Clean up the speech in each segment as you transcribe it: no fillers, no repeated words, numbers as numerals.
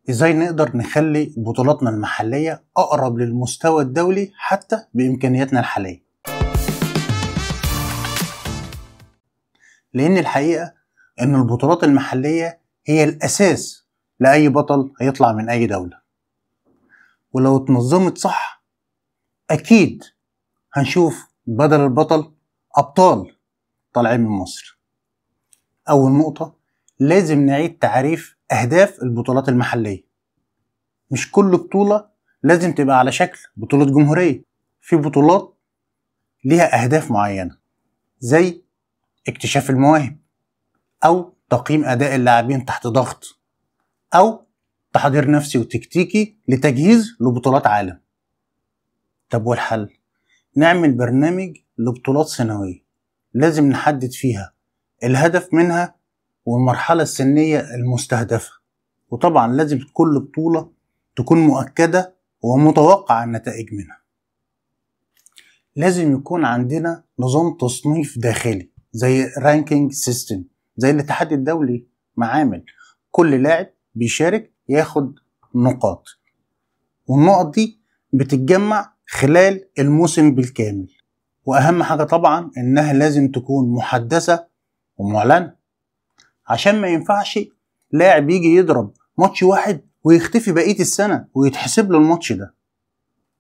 ازاي نقدر نخلي بطولاتنا المحلية اقرب للمستوى الدولي حتى بامكانياتنا الحالية؟ لان الحقيقة ان البطولات المحلية هي الاساس لاي بطل هيطلع من اي دولة، ولو اتنظمت صح اكيد هنشوف بدل البطل ابطال طالعين من مصر. اول نقطة، لازم نعيد تعريف اهداف البطولات المحلية. مش كل بطولة لازم تبقى على شكل بطولة جمهورية. في بطولات ليها أهداف معينة زي اكتشاف المواهب، أو تقييم أداء اللاعبين تحت ضغط، أو تحضير نفسي وتكتيكي لتجهيز لبطولات عالم. طب والحل؟ نعمل برنامج لبطولات سنوية لازم نحدد فيها الهدف منها والمرحلة السنية المستهدفة، وطبعا لازم كل بطولة تكون مؤكدة ومتوقع النتائج منها. لازم يكون عندنا نظام تصنيف داخلي زي رانكينج سيستم زي الاتحاد الدولي، معامل كل لاعب بيشارك ياخد نقاط، والنقط دي بتتجمع خلال الموسم بالكامل. واهم حاجة طبعا انها لازم تكون محدثة ومعلنة، عشان ما ينفعش لاعب يجي يضرب ماتش واحد ويختفي بقية السنة ويتحسب له الماتش ده،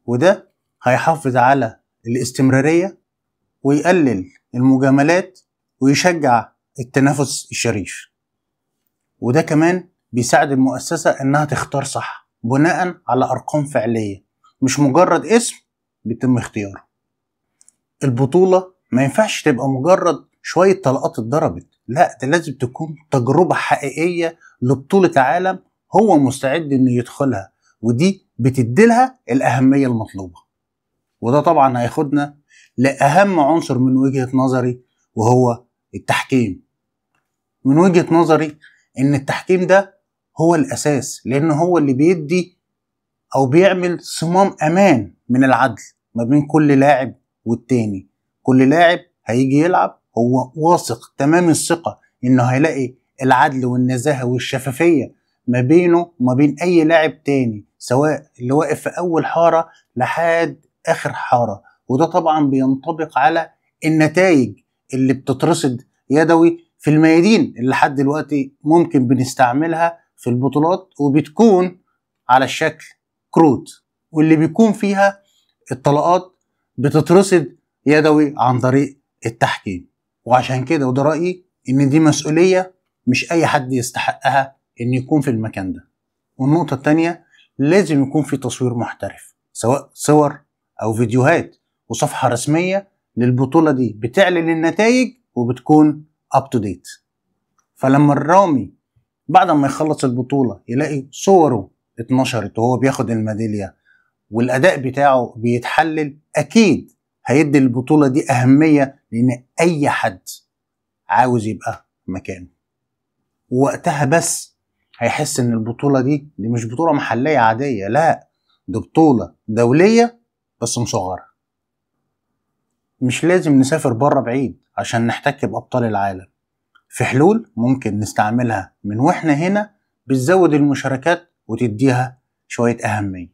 وده هيحافظ على الاستمرارية ويقلل المجاملات ويشجع التنافس الشريف. وده كمان بيساعد المؤسسة انها تختار صح بناء على ارقام فعلية، مش مجرد اسم بيتم اختياره. البطولة ما ينفعش تبقى مجرد شوية طلقات اتضربت، لا، ده لازم تكون تجربة حقيقية لبطولة عالم هو مستعد انه يدخلها، ودي بتديلها الأهمية المطلوبة. وده طبعا هياخدنا لأهم عنصر من وجهة نظري، وهو التحكيم. من وجهة نظري إن التحكيم ده هو الأساس، لأنه هو اللي بيدي أو بيعمل صمام أمان من العدل ما بين كل لاعب والتاني. كل لاعب هيجي يلعب هو واثق تمام الثقة إنه هيلاقي العدل والنزاهة والشفافية ما بينه وما بين أي لاعب تاني، سواء اللي واقف في أول حارة لحد آخر حارة. وده طبعا بينطبق على النتائج اللي بتترصد يدوي في الميادين اللي لحد دلوقتي ممكن بنستعملها في البطولات، وبتكون على الشكل كروت، واللي بيكون فيها الطلقات بتترصد يدوي عن طريق التحكيم. وعشان كده وده رأيي ان دي مسؤولية مش اي حد يستحقها ان يكون في المكان ده. والنقطة التانية، لازم يكون في تصوير محترف، سواء صور او فيديوهات، وصفحة رسمية للبطولة دي بتعلن النتائج وبتكون up to date. فلما الرامي بعد ما يخلص البطولة يلاقي صوره اتنشرت وهو بياخد الميدالية والأداء بتاعه بيتحلل، أكيد هيدي البطولة دي أهمية، لأن أي حد عاوز يبقى مكانه. ووقتها بس هيحس إن البطولة دي مش بطولة محلية عادية، لا، دي بطولة دولية بس مصغرة. مش لازم نسافر بره بعيد عشان نحتك بأبطال العالم. في حلول ممكن نستعملها من واحنا هنا بتزود المشاركات وتديها شوية أهمية.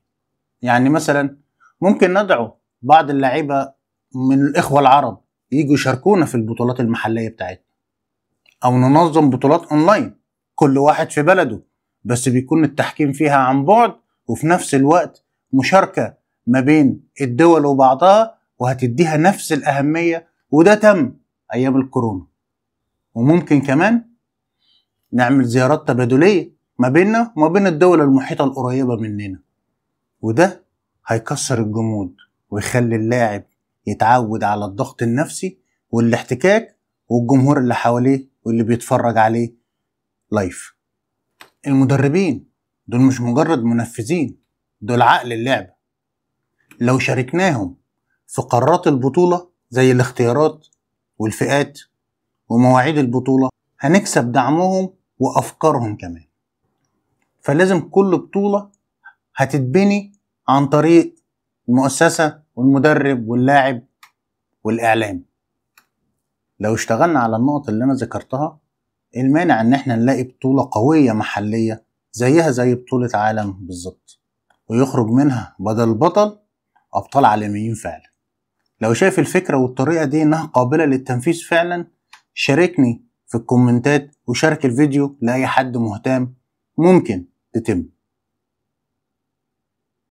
يعني مثلا ممكن ندعو بعض اللاعيبة من الإخوة العرب يجوا يشاركونا في البطولات المحلية بتاعتنا، أو ننظم بطولات أونلاين كل واحد في بلده، بس بيكون التحكيم فيها عن بعد وفي نفس الوقت مشاركة ما بين الدول وبعضها، وهتديها نفس الأهمية. وده تم أيام الكورونا. وممكن كمان نعمل زيارات تبادلية ما بيننا وما بين الدول المحيطة القريبة مننا، وده هيكسر الجمود ويخلي اللاعب يتعود على الضغط النفسي والاحتكاك والجمهور اللي حواليه واللي بيتفرج عليه لايف. المدربين دول مش مجرد منفذين، دول عقل اللعبة. لو شاركناهم في قرارات البطولة زي الاختيارات والفئات ومواعيد البطولة هنكسب دعمهم وأفكارهم كمان. فلازم كل بطولة هتتبني عن طريق المؤسسة والمدرب واللاعب والإعلام. لو اشتغلنا على النقط اللي أنا ذكرتها، المانع إن احنا نلاقي بطولة قوية محلية زيها زي بطولة عالم بالظبط، ويخرج منها بدل بطل أبطال عالميين فعلا. لو شايف الفكرة والطريقة دي إنها قابلة للتنفيذ فعلا، شاركني في الكومنتات وشارك الفيديو لأي حد مهتم ممكن تتم.